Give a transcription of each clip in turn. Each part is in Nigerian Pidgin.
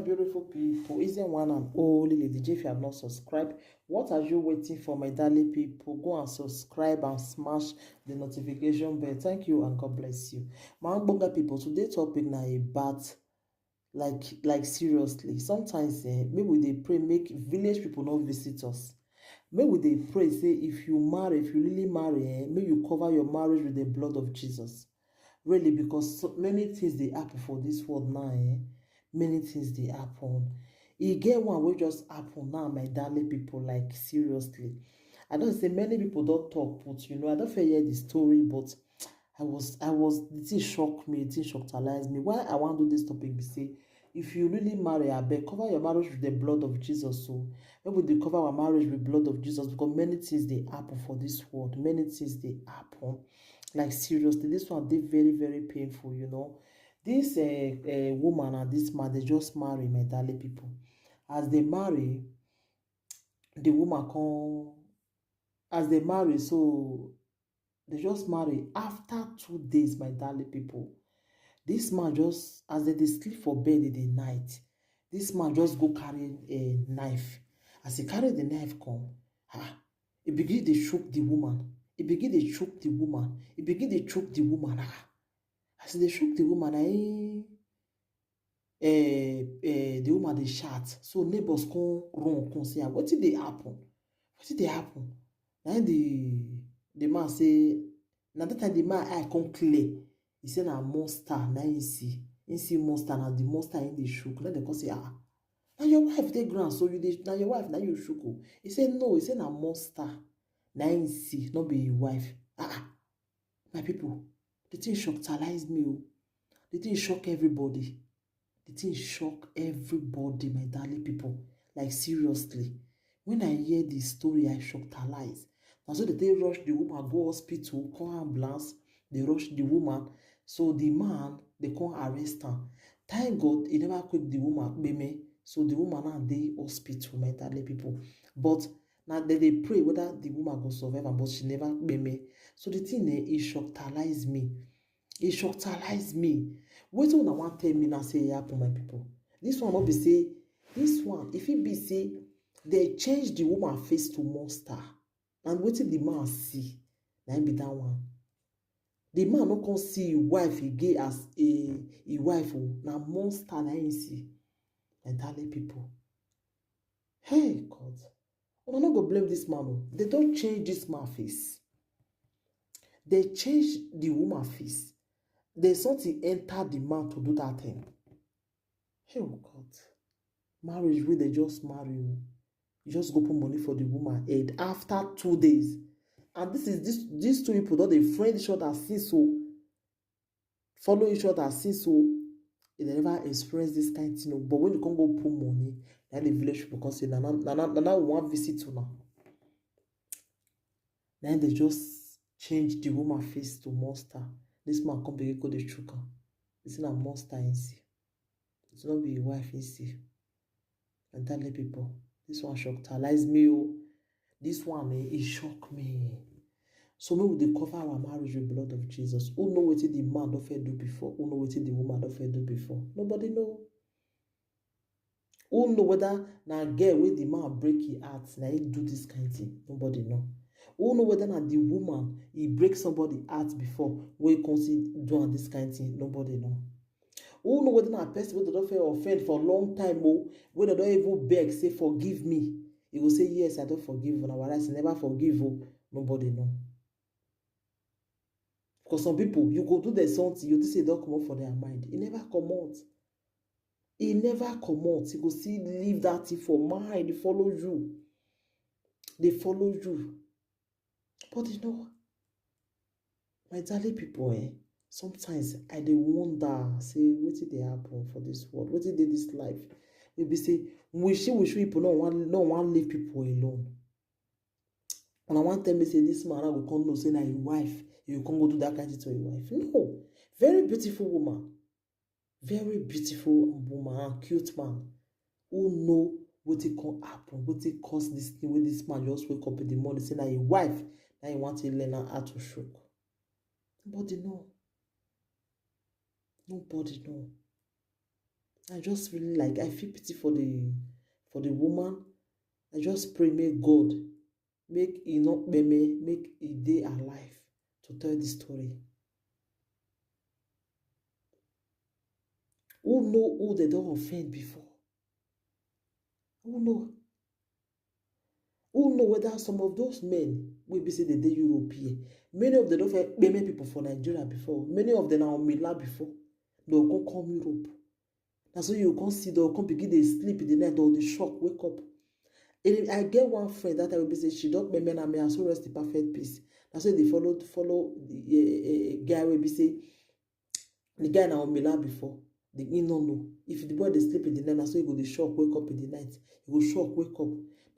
beautiful people? Isn't one and only Lady J. If you have not subscribed, what are you waiting for, my darling people? Go and subscribe and smash the notification bell. Thank you and God bless you. My Bonga people, today's topic now about like seriously. Sometimes maybe they pray make village people not visit us. Maybe they pray say if you marry, if you really marry, may you cover your marriage with the blood of Jesus. Really, because so many things they happen for this world now. Many things they happen. E get one wey just happen now, my darling people, like seriously. I don't say many people don't talk, but I don't hear the story, but the thing shocked me, the thing shocked me. Why I want to do this topic be say, if you really marry, I beg, cover your marriage with the blood of Jesus. So maybe they cover our marriage with blood of Jesus, because many things they happen for this world. Many things they happen. Like seriously, this one they very, very painful. This woman and this man, they just marry, my darling people. As they marry, the woman come. As they marry, so they just marry. After 2 days, my darling people, this man just, as they sleep for bed in the night, this man just go carry a knife. As he carry the knife come, he begin to choke the woman. He begin to choke the woman. He begin to choke the woman. As they choke the woman, the woman dey shout. So neighbors come run, come say, wetin dey happen? Wetin dey happen? Na the man say, na that time the man eye come clear. He say na monster, na him see. Him see monster, na the monster him dey shook. Then they come say, na your wife dey ground, so na your wife, na you shook. He say no, he say na monster, na him see, not be his wife. My people, the thing shockalize me. The thing shock everybody. The thing shock everybody, my darling people. Like seriously, when I hear this story, I shockalize. Now so they rush the woman, go hospital, call ambulance. They rush the woman. So the man, they come arrest her. Thank God, he never quick the woman, baby. So the woman now dey hospital, my darling people. But now they pray whether the woman go survive, but she never baby. So the thing it shockalize me. It shockalize me. Wetin una wan tell me now say e happen, my people? This one not be say, this one, if it be say, they change the woman face to monster. And wetin the man see, na be that one. The man no come see his wife again as a wife. Na monster na him see. And darling people. Hey God. Una no go blame this man. They don't change this man face. They change the woman face. There's something enter the man to do that thing. Hey God. Marriage where they just marry you. You just go put money for the woman head after 2 days. And these two people don't they friend each other since so. Follow each other since so. They never experience this kind of thing. But when you can't go put money, then the village people can say, Nana one visit to now. Then they just change the woman face to monster. This man come begin go the chuka. It's not a monster in see. It's not be a wife in see. And tell the people, this one shockalize me. This one it shock me. So maybe they cover our marriage with blood of Jesus. Who know what the man don't do before? Who know what the woman don't do before? Nobody know. Who know whether na girl with the man break his heart, na he do this kind of thing? Nobody know. Who know whether na the woman he break somebody heart before where he consider doing this kind of thing? Nobody know. Who know whether na a person wey don't offend for a long time, where they don't even beg, say forgive me. He will say yes, I don't forgive. And our rights never forgive. Nobody know. Because some people, you go do the something, you say don't come out for their mind. It never come out. It never come out. You go see leave that thing for mind. They follow you. They follow you. But my darling people, sometimes I dey wonder, say, what did they happen for this world? What did they this life? Maybe say, we people no one leave people alone. And I want tell me say this man will come know say na your wife, you can't go do that kind of thing to your wife. No, very beautiful woman, very beautiful woman, cute man, who know what it can happen, what it cause this thing when this man just wake up in the morning say na your wife, now you want to learn how to shook. Nobody know. Nobody know. I just really like, I feel pity for the woman. I just pray, make God, make e not meme, make e dey alive to tell the story. Who know who they don't offend before? Who know? Who know whether some of those men will be say they dey European? Many of them don't offend many people for Nigeria before. Many of them are on Mila before. They'll come Europe. That's why you can't see they'll come begin they sleep in the night or the shock, wake up. And I get one friend that I will be say she don't remember me and so rest in perfect peace. That's why they follow the guy will be say the guy now on Mila before. The in no know. If the boy they sleep in the night, so he go the shock, wake up in the night. He go shock, wake up.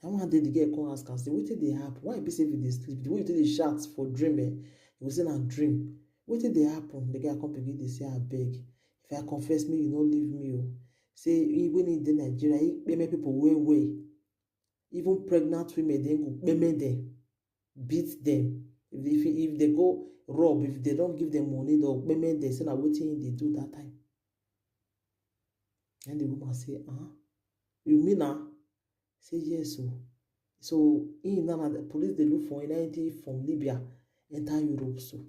Now one day the girl come ask and say, what did they happen? Why be say if they sleep? The way you take the shots for dream, he was saying a dream. What did they happen? The guy come begin they say, I beg. If I confess me, you don't leave me. Oh. Say even in the Nigeria, he make people way. Even pregnant women, they go them, beat them. If they go rob, if they don't give them money, they'll payment them. Say now what thing they do that time. And the woman say, you mean now? Say yes. So in now the police they look for identity from Libya, enter Europe. So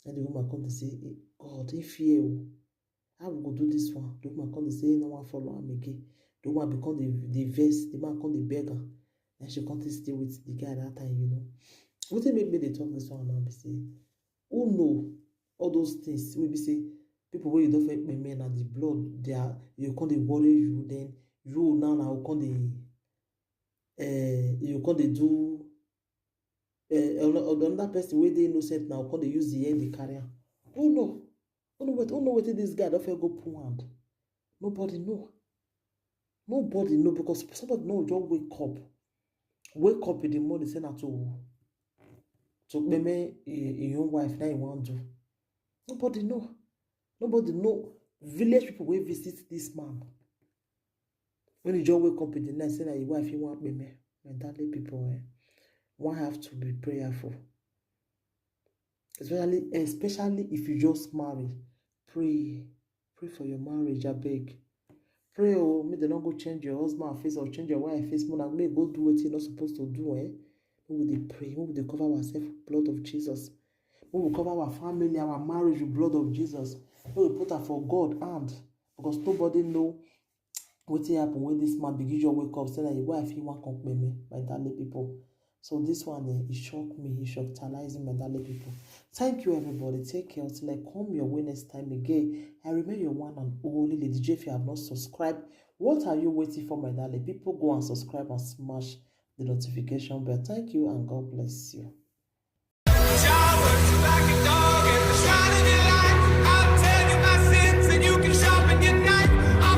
and the woman come to say, God, if you how we go do this one? The woman come to say, no one follow him again. The woman become the verse, the man come the beggar. And she come to stay with the guy that time, you know. What make me they talk this one now? Be say, who know all those things? We be say people where you don't fit men and the blood, they are you come they worry you, then you now come you come they do another person where they innocent now come they use the end they carry. Who know? Who know what this guy don't fit go pull hand? Nobody know. Nobody know because somebody know just wake up in the morning say na to meme your wife now you want do. Nobody know. Village people will visit this man. When you just wake up in the night, say that your wife you want meme. Mentally people one have to be prayerful. Especially if you just marry. Pray for your marriage, I beg. Pray, may they not go change your husband face or change your wife face. More may go do what you're not supposed to do. We will pray. We will cover ourselves with blood of Jesus. We will cover our family, our marriage with blood of Jesus. We will put her for God hand because nobody know what happen when this man begin to wake up say that your wife he want come me by Dale people. So this one it shocked me. It shocked my Dale people. Thank you everybody. Take care until I come your way next time again. I remember your one and only Lady J. If you have not subscribed, what are you waiting for, my darling? People go and subscribe and smash the notification bell. Thank you and God bless you.